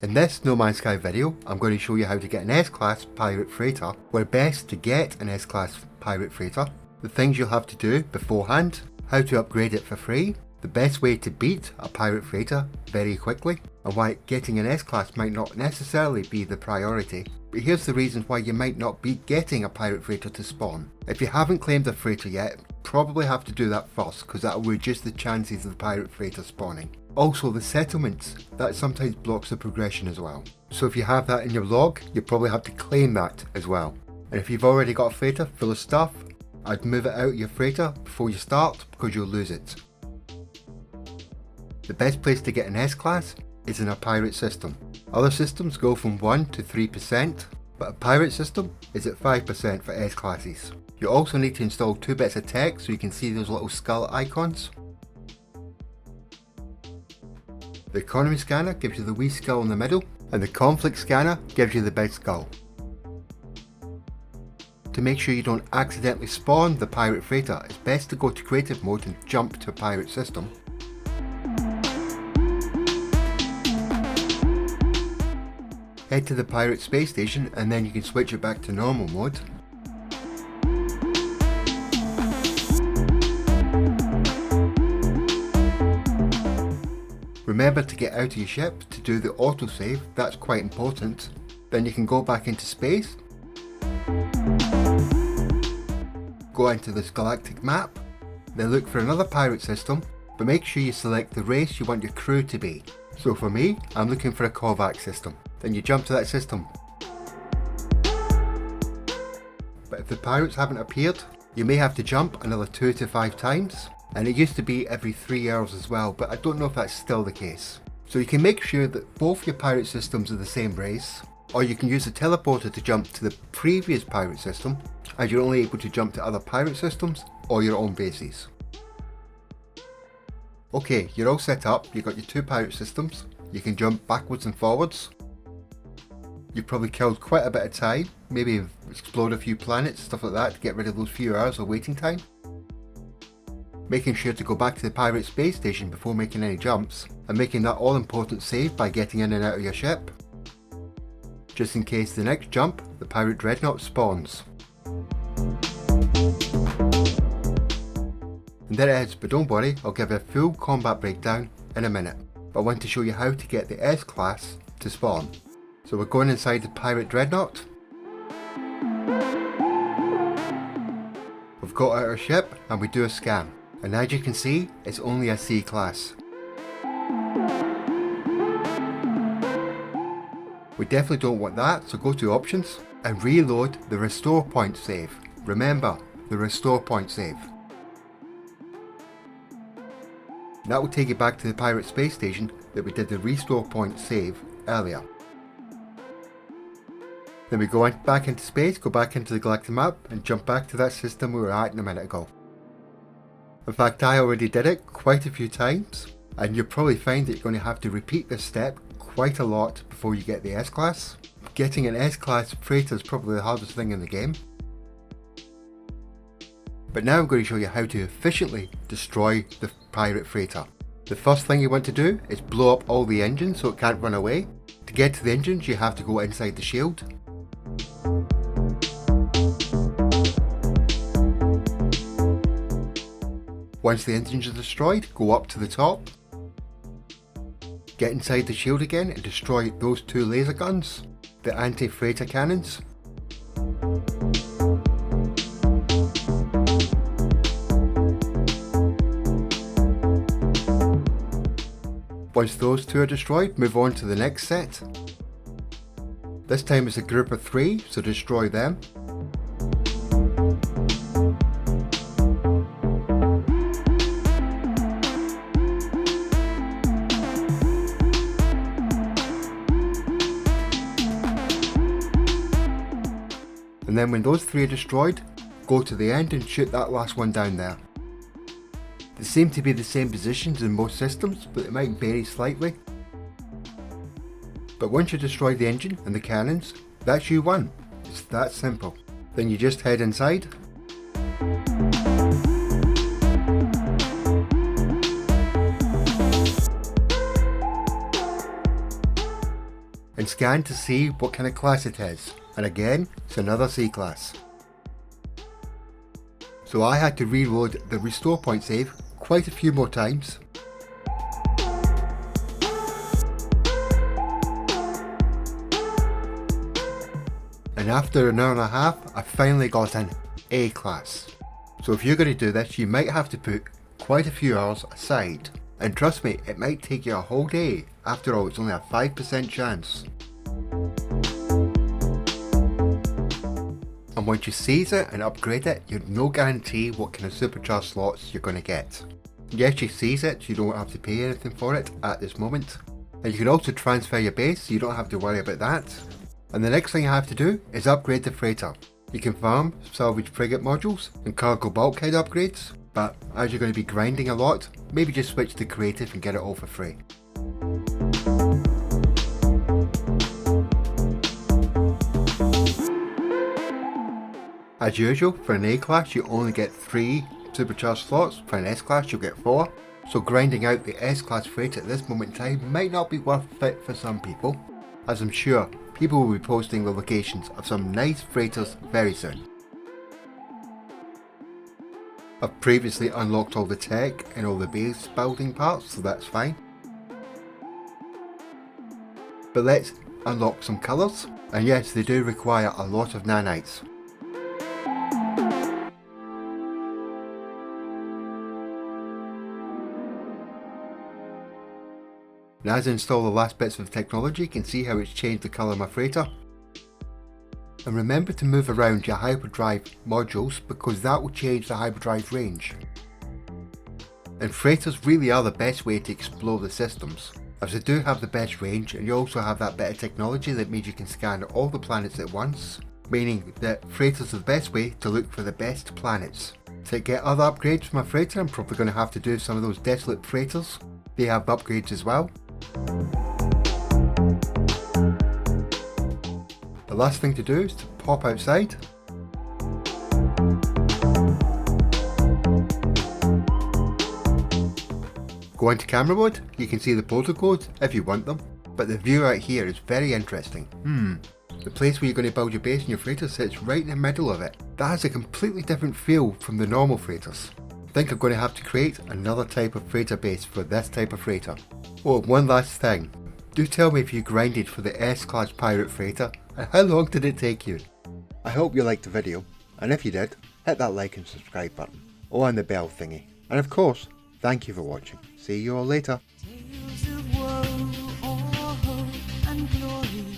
In this No Man's Sky video, I'm going to show you how to get an S-Class pirate freighter, where best to get an S-Class pirate freighter, the things you'll have to do beforehand, how to upgrade it for free, the best way to beat a pirate freighter very quickly, and why getting an S-Class might not necessarily be the priority. But here's the reasons why you might not be getting a pirate freighter to spawn. If you haven't claimed a freighter yet, probably have to do that first, because that will reduce the chances of the pirate freighter spawning. Also the settlements, that sometimes blocks the progression as well. So if you have that in your log, you probably have to claim that as well. And if you've already got a freighter full of stuff, I'd move it out of your freighter before you start, because you'll lose it. The best place to get an S-Class is in a pirate system. Other systems go from 1 to 3%, but a pirate system is at 5% for S-Classes. You also need to install 2 bits of tech so you can see those little skull icons. The economy scanner gives you the wee skull in the middle, and the conflict scanner gives you the big skull. To make sure you don't accidentally spawn the pirate freighter, it's best to go to creative mode and jump to a pirate system. Head to the pirate space station and then you can switch it back to normal mode. Remember to get out of your ship to do the autosave, that's quite important. Then you can go back into space, go into this galactic map, then look for another pirate system, but make sure you select the race you want your crew to be. So for me, I'm looking for a Kovac system. Then you jump to that system. But if the pirates haven't appeared, you may have to jump another 2 to 5 times. And it used to be every 3 hours as well, but I don't know if that's still the case. So you can make sure that both your pirate systems are the same race, or you can use a teleporter to jump to the previous pirate system, as you're only able to jump to other pirate systems or your own bases. Okay, you're all set up, you've got your 2 pirate systems, you can jump backwards and forwards. You've probably killed quite a bit of time, maybe you've explored a few planets, stuff like that, to get rid of those few hours of waiting time. Making sure to go back to the pirate space station before making any jumps, and making that all important save by getting in and out of your ship, just in case the next jump, the pirate Dreadnought spawns. And there it is, but don't worry, I'll give a full combat breakdown in a minute. But I want to show you how to get the S-Class to spawn. So we're going inside the pirate Dreadnought. We've got out our ship and we do a scan. And as you can see, it's only a C-Class. We definitely don't want that, so go to options and reload the restore point save. Remember, the restore point save. That will take you back to the pirate space station that we did the restore point save earlier. Then we go back into space, go back into the galactic map and jump back to that system we were at a minute ago. In fact, I already did it quite a few times, and you'll probably find that you're going to have to repeat this step quite a lot before you get the S-Class. Getting an S-Class freighter is probably the hardest thing in the game. But now I'm going to show you how to efficiently destroy the pirate freighter. The first thing you want to do is blow up all the engines so it can't run away. To get to the engines you have to go inside the shield. Once the engines are destroyed, go up to the top. Get inside the shield again and destroy those 2 laser guns, the anti-freighter cannons. Once those 2 are destroyed, move on to the next set. This time it's a group of 3, so destroy them. And then when those 3 are destroyed, go to the end and shoot that last one down there. They seem to be the same positions in most systems, but it might vary slightly. But once you destroy the engine and the cannons, that's you won. It's that simple. Then you just head inside. and scan to see what kind of class it is, and again it's another C class. So I had to reload the restore point save quite a few more times. And after an hour and a half, I finally got an A class. So if you're going to do this, you might have to put quite a few hours aside. And trust me, it might take you a whole day. After all, it's only a 5% chance. And once you seize it and upgrade it, you've no guarantee what kind of supercharged slots you're going to get. Yes, you seize it, so you don't have to pay anything for it at this moment. And you can also transfer your base, so you don't have to worry about that. And the next thing you have to do is upgrade the freighter. You can farm salvage frigate modules and cargo bulkhead upgrades, but as you're going to be grinding a lot, maybe just switch to creative and get it all for free. As usual, for an A class you only get 3 supercharged slots, for an S class you'll get 4, so grinding out the S class freighter at this moment in time might not be worth it for some people, as I'm sure people will be posting the locations of some nice freighters very soon. I've previously unlocked all the tech and all the base building parts, so that's fine. But let's unlock some colours, and yes, they do require a lot of nanites. Now as I install the last bits of technology, you can see how it's changed the colour of my freighter. And remember to move around your hyperdrive modules because that will change the hyperdrive range. And freighters really are the best way to explore the systems, as they do have the best range, and you also have that bit of technology that means you can scan all the planets at once, meaning that freighters are the best way to look for the best planets. To get other upgrades for my freighter, I'm probably going to have to do some of those desolate freighters. They have upgrades as well. The last thing to do is to pop outside. Go into camera mode, you can see the portal codes if you want them, but the view out here is very interesting. The place where you're going to build your base and your freighter sits right in the middle of it. That has a completely different feel from the normal freighters. I think I'm going to have to create another type of freighter base for this type of freighter. Oh, one last thing. Do tell me if you grinded for the S-Class pirate freighter, and how long did it take you? I hope you liked the video, and if you did, hit that like and subscribe button, or on the bell thingy. And of course, thank you for watching. See you all later. Tales of woe or hope and glory.